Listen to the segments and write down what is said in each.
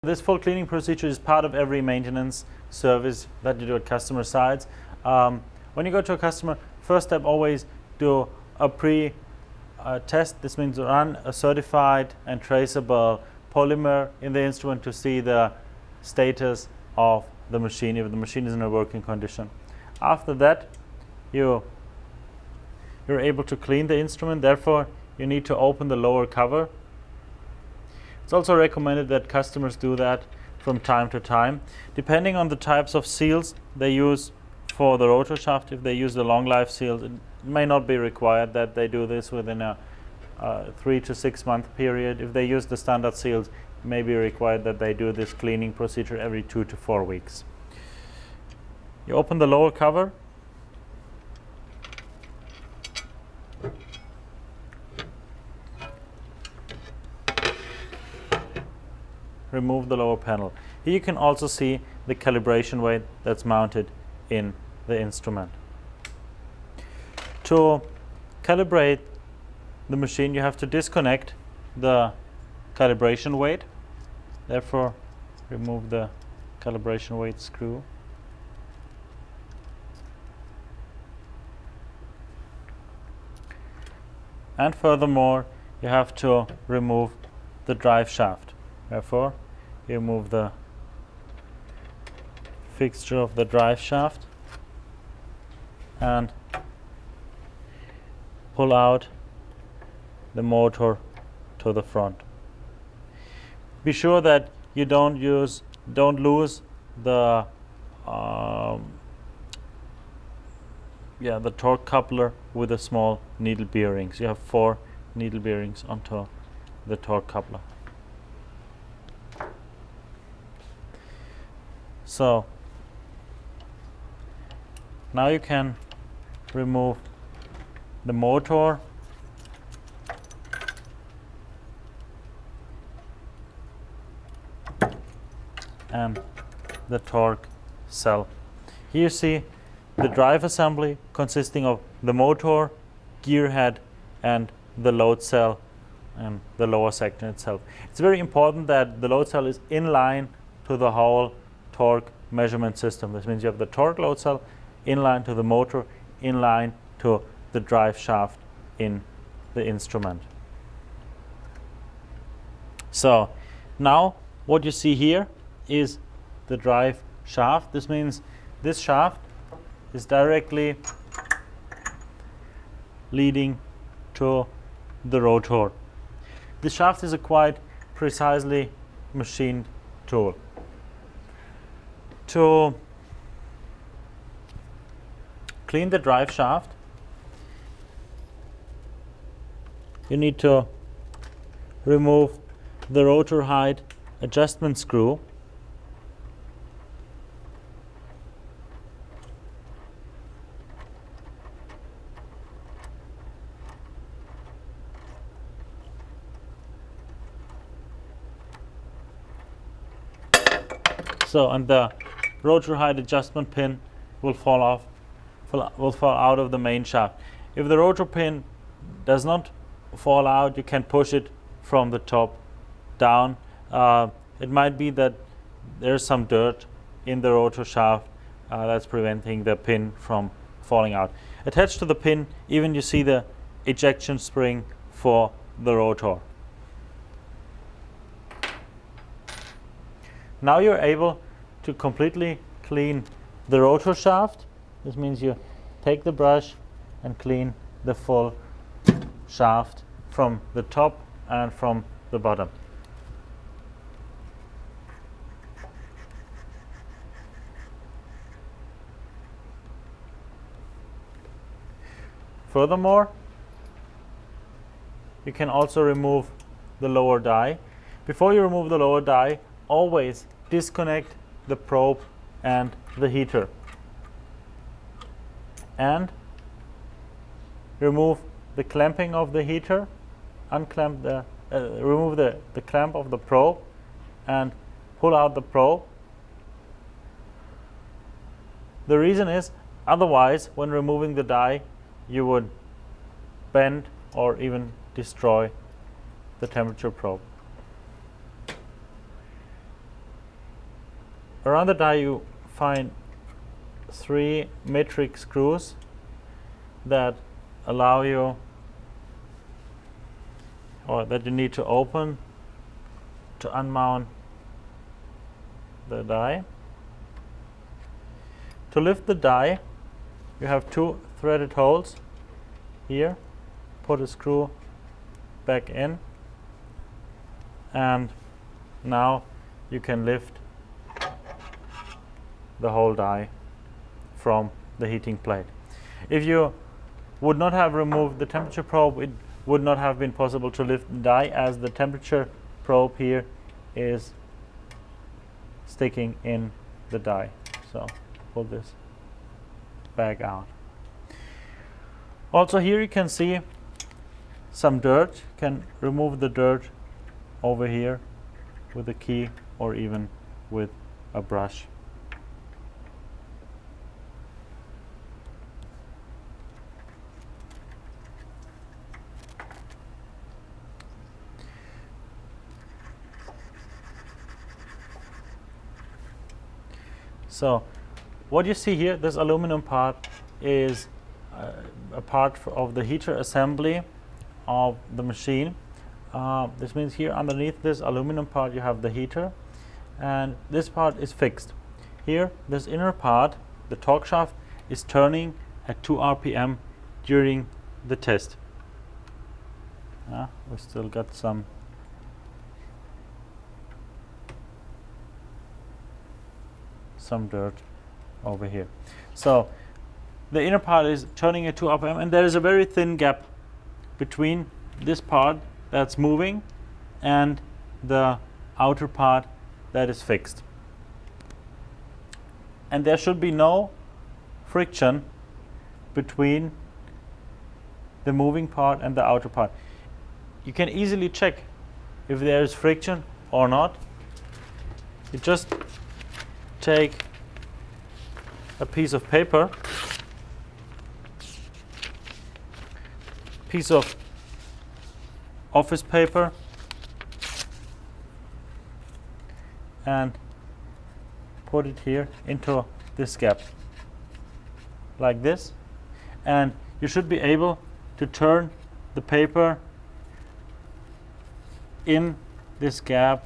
This full cleaning procedure is part of every maintenance service that you do at customer sites. When you go to a customer, first step, always do a pre-test. This means run a certified and traceable polymer in the instrument to see the status of the machine, if the machine is in a working condition. After that, you're able to clean the instrument. Therefore, you need to open the lower cover. It's also recommended that customers do that from time to time. Depending on the types of seals they use for the rotor shaft, if they use the long life seals, it may not be required that they do this within a 3 to 6 month period. If they use the standard seals, it may be required that they do this cleaning procedure every 2 to 4 weeks. You open the lower cover. Remove the lower panel. Here you can also see the calibration weight that's mounted in the instrument. To calibrate the machine, you have to disconnect the calibration weight. Therefore, remove the calibration weight screw. And furthermore, you have to remove the drive shaft. Therefore, you remove the fixture of the drive shaft and pull out the motor to the front. Be sure that you don't lose the the torque coupler with the small needle bearings. You have 4 needle bearings onto the torque coupler. So now you can remove the motor and the torque cell. Here you see the drive assembly consisting of the motor, gear head, and the load cell and the lower section itself. It's very important that the load cell is in line to the whole torque measurement system. This means you have the torque load cell in line to the motor, in line to the drive shaft in the instrument. So now what you see here is the drive shaft. This means this shaft is directly leading to the rotor. The shaft is a quite precisely machined tool. To clean the drive shaft, you need to remove the rotor height adjustment screw. So, and the rotor height adjustment pin will fall out of the main shaft. If the rotor pin does not fall out, you can push it from the top down. It might be that there's some dirt in the rotor shaft that's preventing the pin from falling out. Attached to the pin, even you see the ejection spring for the rotor. Now you're able to completely clean the rotor shaft. This means you take the brush and clean the full shaft from the top and from the bottom. Furthermore, you can also remove the lower die. Before you remove the lower die, always disconnect the probe and the heater and remove the clamping of the heater, unclamp the remove the clamp of the probe and pull out the probe. The reason is, otherwise when removing the die you would bend or even destroy the temperature probe. around the die you find 3 metric screws that allow you, or that you need to open to unmount the die. To lift the die, you have 2 threaded holes here. Put a screw back in, and now you can lift the whole die from the heating plate. If you would not have removed the temperature probe, it would not have been possible to lift the die, as the temperature probe here is sticking in the die. So pull this back out. Also here you can see some dirt. You can remove the dirt over here with a key or even with a brush. So what you see here, this aluminum part is a part of the heater assembly of the machine. This means here underneath this aluminum part you have the heater, and this part is fixed. Here, this inner part, the torque shaft, is turning at 2 RPM during the test. We still got some dirt over here. So the inner part is turning at 2 RPM, and there is a very thin gap between this part that's moving and the outer part that is fixed. And there should be no friction between the moving part and the outer part. You can easily check if there is friction or not. You just take a piece of paper, piece of office paper, and put it here into this gap like this, and you should be able to turn the paper in this gap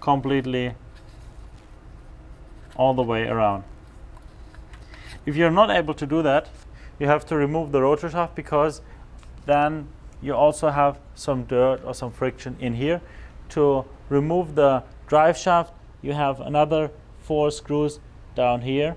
completely all the way around. If you're not able to do that, you have to remove the rotor shaft, because then you also have some dirt or some friction in here. To remove the drive shaft, you have another 4 screws down here.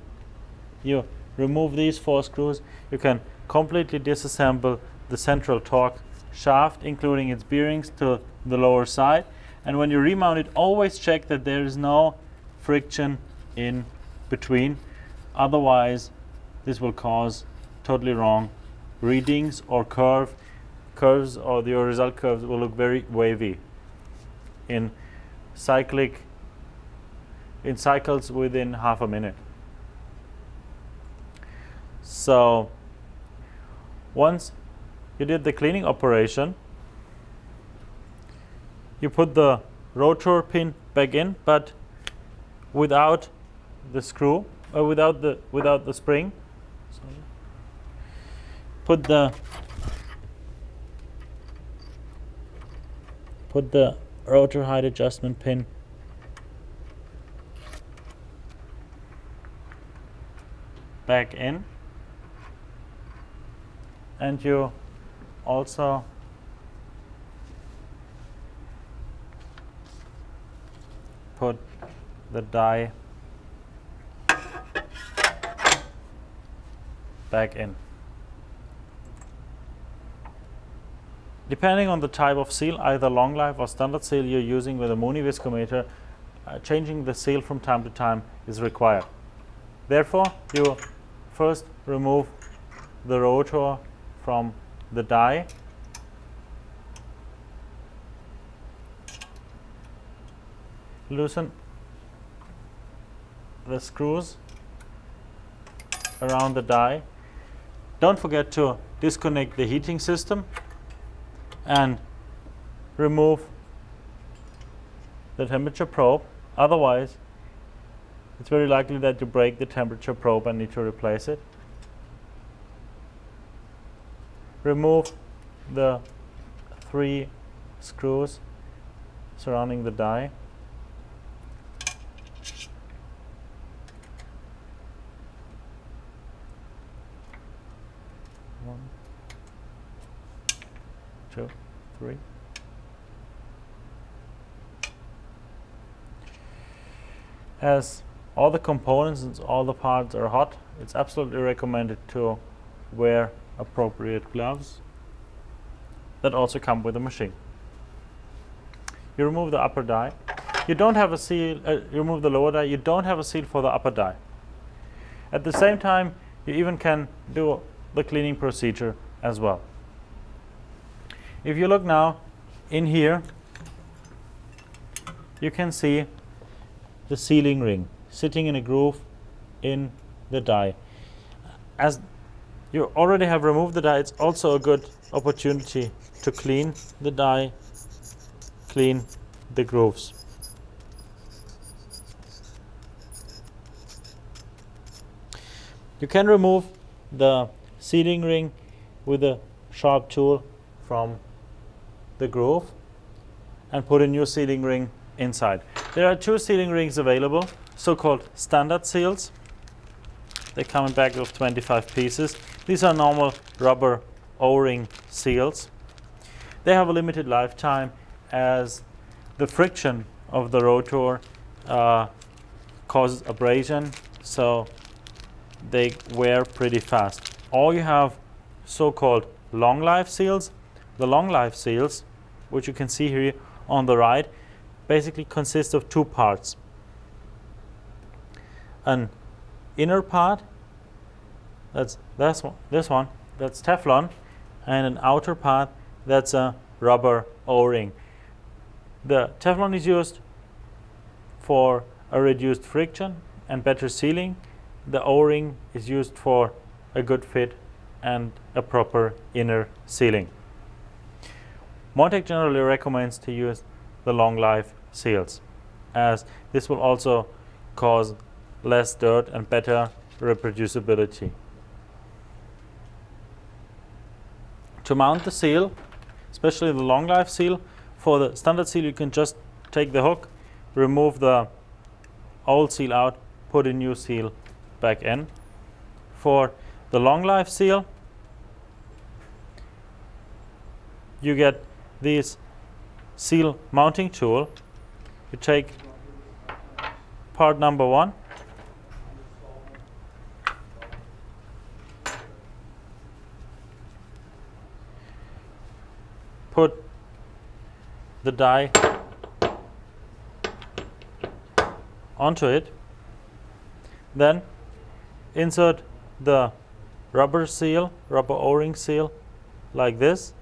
You remove these 4 screws, you can completely disassemble the central torque shaft, including its bearings, to the lower side. And when you remount it, always check that there is no friction in between. Otherwise, this will cause totally wrong readings or curves, or your result curves will look very wavy in cycles within half a minute. So once you did the cleaning operation, you put the rotor pin back in, but without the screw, or without the spring. Sorry. Put the rotor height adjustment pin back in, and you also put the die back in. Depending on the type of seal, either long life or standard seal you're using with a Mooney viscometer, changing the seal from time to time is required. Therefore, you first remove the rotor from the die, loosen the screws around the die. Don't forget to disconnect the heating system and remove the temperature probe, otherwise it's very likely that you break the temperature probe and need to replace it. Remove the 3 screws surrounding the die. One, 2, 3. As all the components and all the parts are hot, it's absolutely recommended to wear appropriate gloves that also come with the machine. You remove the upper die. You don't have a seal, you remove the lower die. You don't have a seal for the upper die. At the same time, you even can do the cleaning procedure as well. If you look now in here, you can see the sealing ring sitting in a groove in the die. As you already have removed the die, it's also a good opportunity to clean the die, clean the grooves. You can remove the sealing ring with a sharp tool from the groove and put a new sealing ring inside. There are 2 sealing rings available, so-called standard seals. They come in a bag of 25 pieces. These are normal rubber O-ring seals. They have a limited lifetime as the friction of the rotor causes abrasion, so they wear pretty fast. Or you have so-called long life seals. The long life seals, which you can see here on the right, basically consist of 2 parts. An inner part, that's this one, that's Teflon, and an outer part, that's a rubber O-ring. The Teflon is used for a reduced friction and better sealing. The O-ring is used for a good fit and a proper inner sealing. Montech generally recommends to use the long life seals, as this will also cause less dirt and better reproducibility. To mount the seal, especially the long life seal, for the standard seal you can just take the hook, remove the old seal out, put a new seal back in. For the long life seal, you get this seal mounting tool. You take part number 1, put the die onto it, then insert the rubber seal, rubber O-ring seal, like this.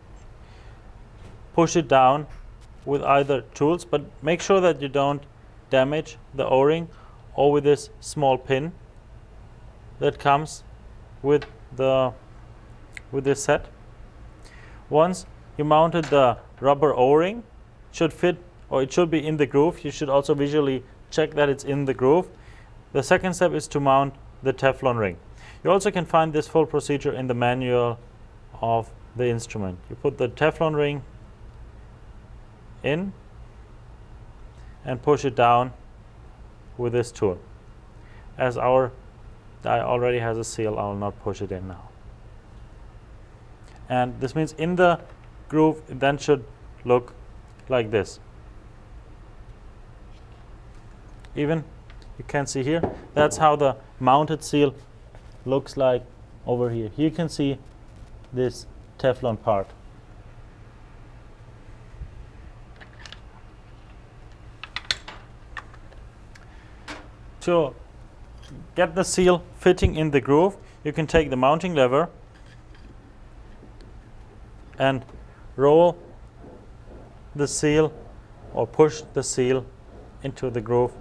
Push it down with either tools, but make sure that you don't damage the O-ring, or with this small pin that comes with this set. Once you mounted the rubber O-ring, should fit, or it should be in the groove. You should also visually check that it's in the groove. The second step is to mount the Teflon ring. You also can find this full procedure in the manual of the instrument. You put the Teflon ring in and push it down with this tool. As our die already has a seal, I will not push it in now. And this means in the groove it then should look like this. Even you can see here, that's how the mounted seal looks like over here. Here you can see this Teflon part. To get the seal fitting in the groove, you can take the mounting lever and roll the seal or push the seal into the groove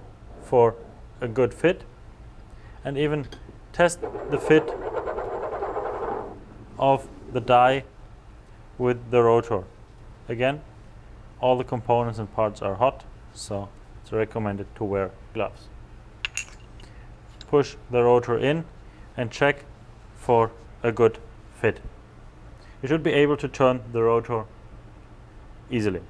for a good fit, and even test the fit of the die with the rotor. Again, all the components and parts are hot, so it's recommended to wear gloves. push the rotor in and check for a good fit. You should be able to turn the rotor easily.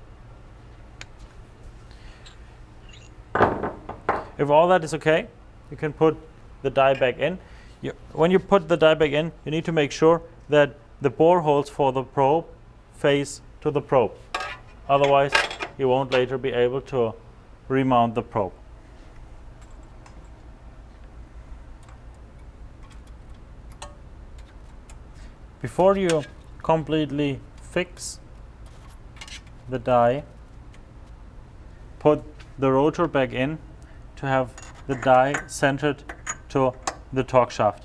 If all that is okay, you can put the die back in. When you put the die back in, you need to make sure that the bore holes for the probe face to the probe. Otherwise, you won't later be able to remount the probe. Before you completely fix the die, put the rotor back in to have the die centered to the torque shaft.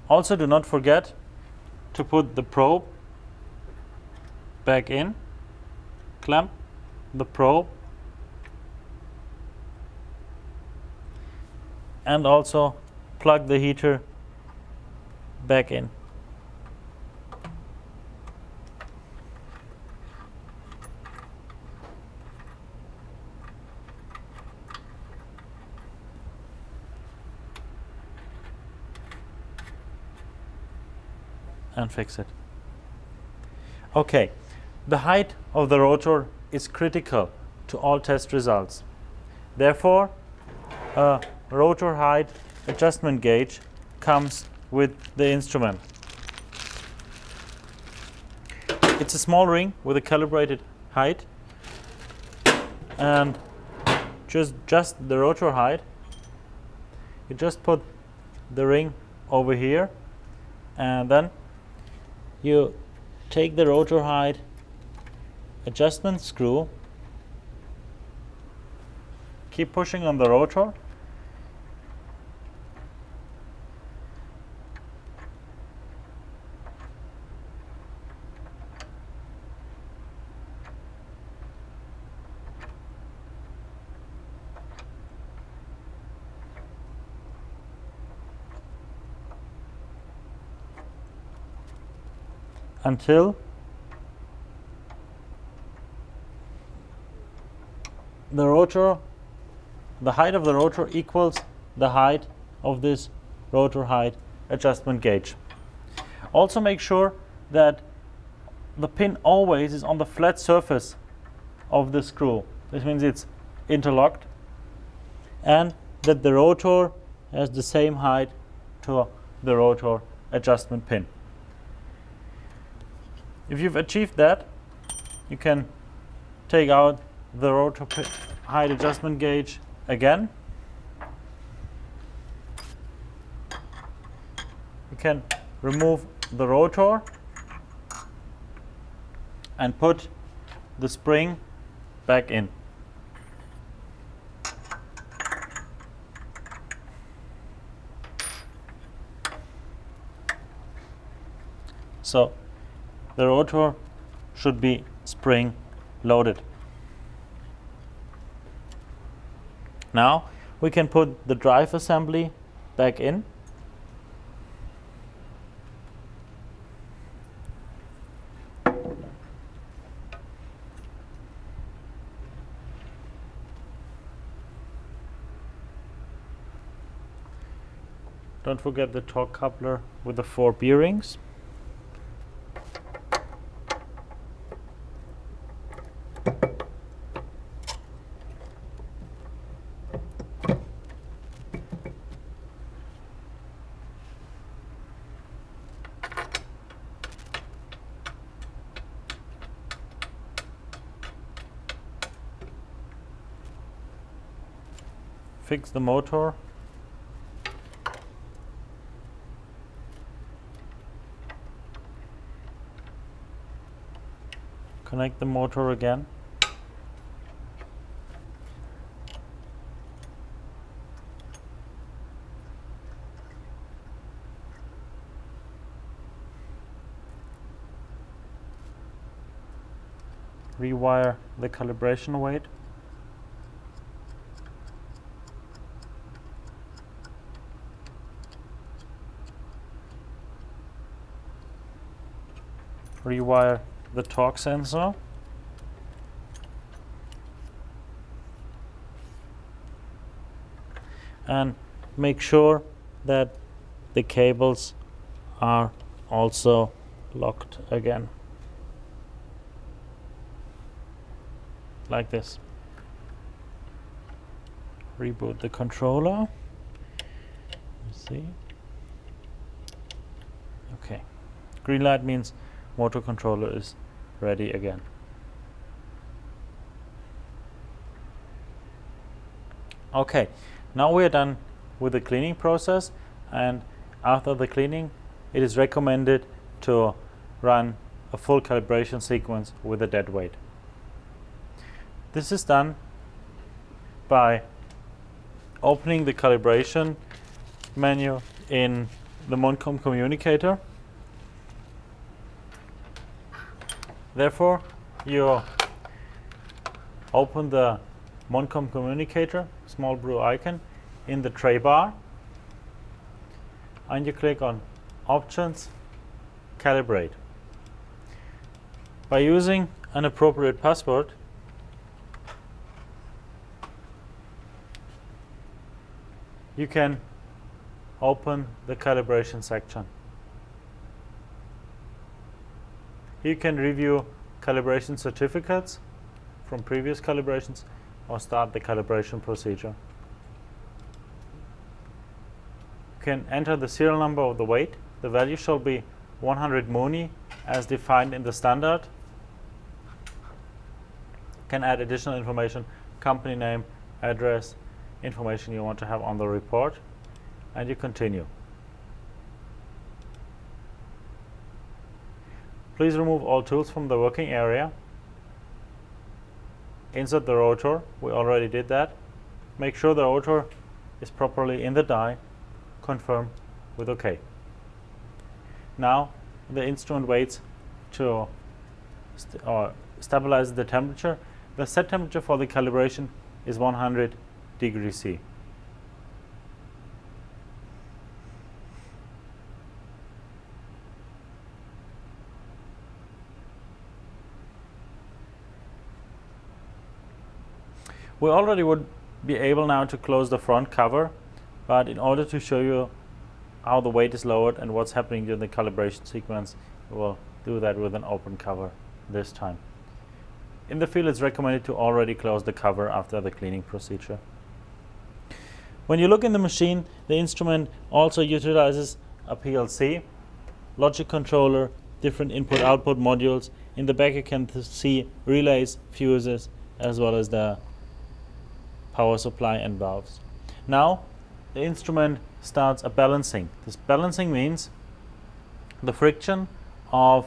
Also, do not forget to put the probe back in, clamp the probe, and also plug the heater back in. And fix it. Okay, the height of the rotor is critical to all test results. Therefore, a rotor height adjustment gauge comes with the instrument. It's a small ring with a calibrated height, and just the rotor height. You just put the ring over here, and then you take the rotor height adjustment screw, keep pushing on the rotor, until the rotor, the height of the rotor equals the height of this rotor height adjustment gauge. Also make sure that the pin always is on the flat surface of the screw. This means it's interlocked, and that the rotor has the same height to the rotor adjustment pin. If you've achieved that, you can take out the rotor height adjustment gauge again. You can remove the rotor and put the spring back in. So the rotor should be spring loaded. Now we can put the drive assembly back in. Don't forget the torque coupler with the 4 bearings. Fix the motor. Connect the motor again. Rewire the calibration weight. rewire the torque sensor. And make sure that the cables are also locked again, like this. Reboot the controller. Let's see. Okay. Green light means motor controller is ready again. Okay, now we are done with the cleaning process, and after the cleaning it is recommended to run a full calibration sequence with a dead weight. This is done by opening the calibration menu in the Moncom communicator. Therefore, you open the Moncom communicator, small blue icon, in the tray bar, and you click on Options, Calibrate. By using an appropriate password, you can open the calibration section. You can review calibration certificates from previous calibrations or start the calibration procedure. You can enter the serial number of the weight. The value shall be 100 muni as defined in the standard. You can add additional information, company name, address, information you want to have on the report, and you continue. Please remove all tools from the working area. Insert the rotor. We already did that. Make sure the rotor is properly in the die. Confirm with OK. Now the instrument waits to stabilize the temperature. The set temperature for the calibration is 100 degrees C. We already would be able now to close the front cover, but in order to show you how the weight is lowered and what's happening during the calibration sequence, we will do that with an open cover this time. In the field, it's recommended to already close the cover after the cleaning procedure. When you look in the machine, the instrument also utilizes a PLC, logic controller, different input-output modules. In the back you can see relays, fuses, as well as the power supply and valves. Now the instrument starts a balancing. This balancing means the friction of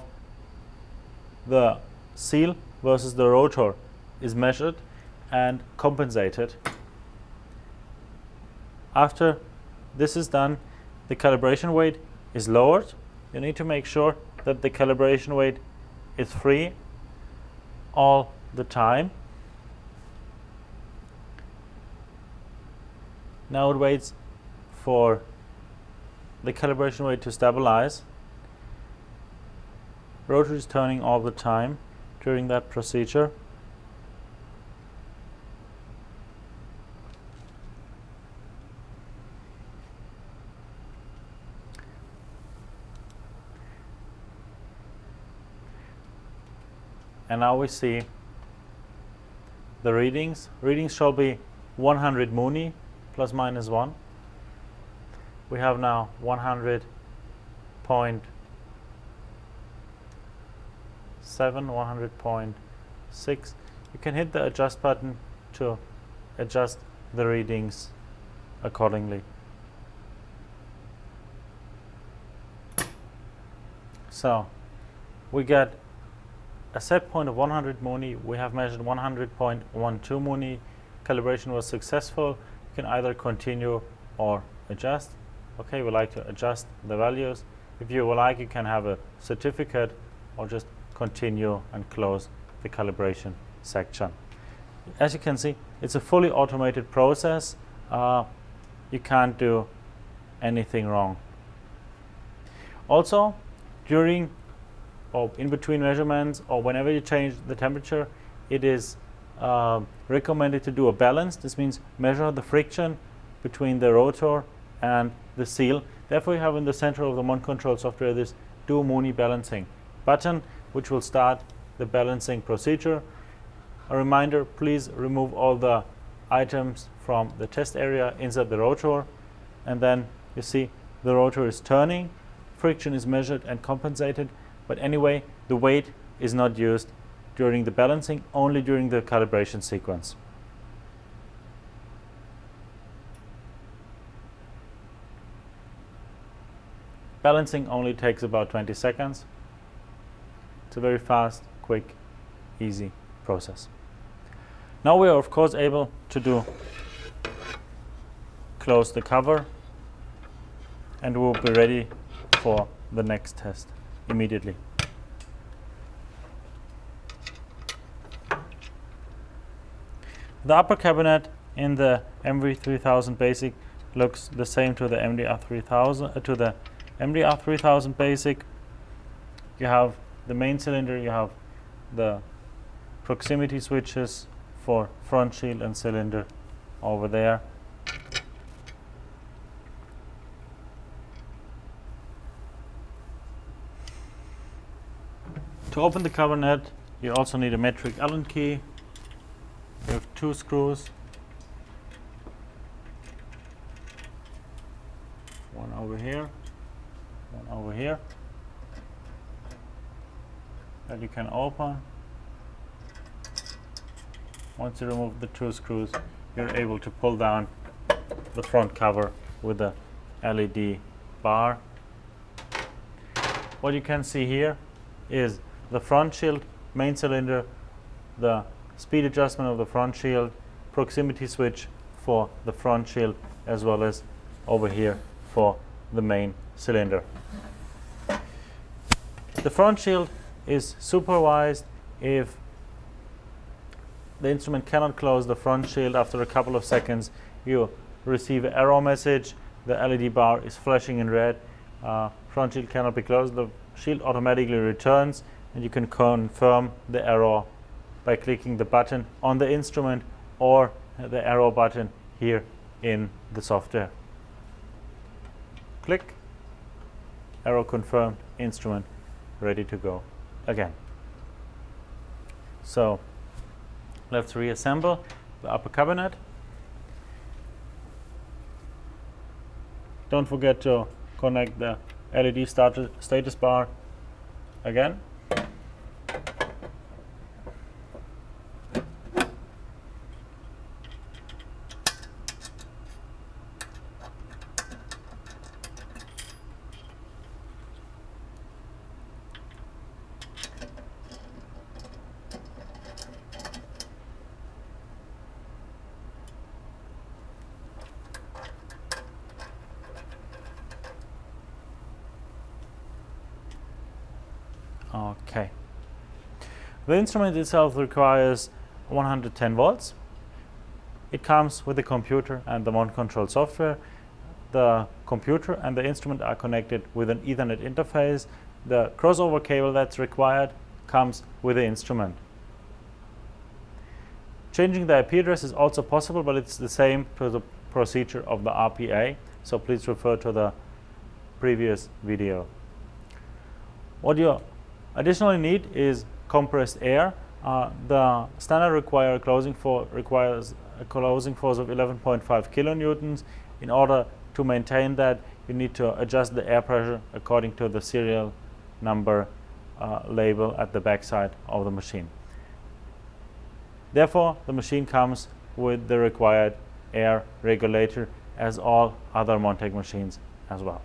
the seal versus the rotor is measured and compensated. After this is done, the calibration weight is lowered. You need to make sure that the calibration weight is free all the time. Now it waits for the calibration weight to stabilize. Rotor is turning all the time during that procedure. And now we see the readings. Readings shall be 100 muni plus minus 1. We have now 100.7, 100.6. You can hit the adjust button to adjust the readings accordingly. So we get a set point of 100 muni. We have measured 100.12 muni. Calibration was successful. You can either continue or adjust. Okay, we like to adjust the values. If you would like, you can have a certificate or just continue and close the calibration section. As you can see, it's a fully automated process. You can't do anything wrong. Also, during or in between measurements, or whenever you change the temperature, it is recommended to do a balance. This means measure the friction between the rotor and the seal. Therefore, you have in the center of the Mon control software this do Mooney balancing button, which will start the balancing procedure. A reminder, please remove all the items from the test area, insert the rotor, and then you see the rotor is turning, friction is measured and compensated, but anyway, the weight is not used during the balancing, only during the calibration sequence. Balancing only takes about 20 seconds. It's a very fast, quick, easy process. Now we are of course able to close the cover, and we will be ready for the next test immediately. The upper cabinet in the MV3000 Basic looks the same to the MDR3000 Basic. You have the main cylinder, you have the proximity switches for front shield and cylinder over there. To open the cabinet, you also need a metric Allen key. You have 2 screws, one over here, one over here, that you can open. Once you remove the 2 screws, you're able to pull down the front cover with the LED bar. What you can see here is the front shield, main cylinder, the speed adjustment of the front shield, proximity switch for the front shield, as well as over here for the main cylinder. The front shield is supervised. If the instrument cannot close the front shield after a couple of seconds, you receive an error message. The LED bar is flashing in red. Front shield cannot be closed. The shield automatically returns, and you can confirm the error by clicking the button on the instrument or the arrow button here in the software. Click, error confirmed, instrument ready to go again. So let's reassemble the upper cabinet. Don't forget to connect the LED status bar again. Okay. The instrument itself requires 110 volts. It comes with the computer and the Mon control software. The computer and the instrument are connected with an Ethernet interface. The crossover cable that's required comes with the instrument. Changing the IP address is also possible, but it's the same to the procedure of the RPA, so please refer to the previous video. What you additionally need is compressed air. The standard requires a closing force of 11.5 kilonewtons. In order to maintain that, you need to adjust the air pressure according to the serial number label at the back side of the machine. Therefore, the machine comes with the required air regulator, as all other Montec machines as well.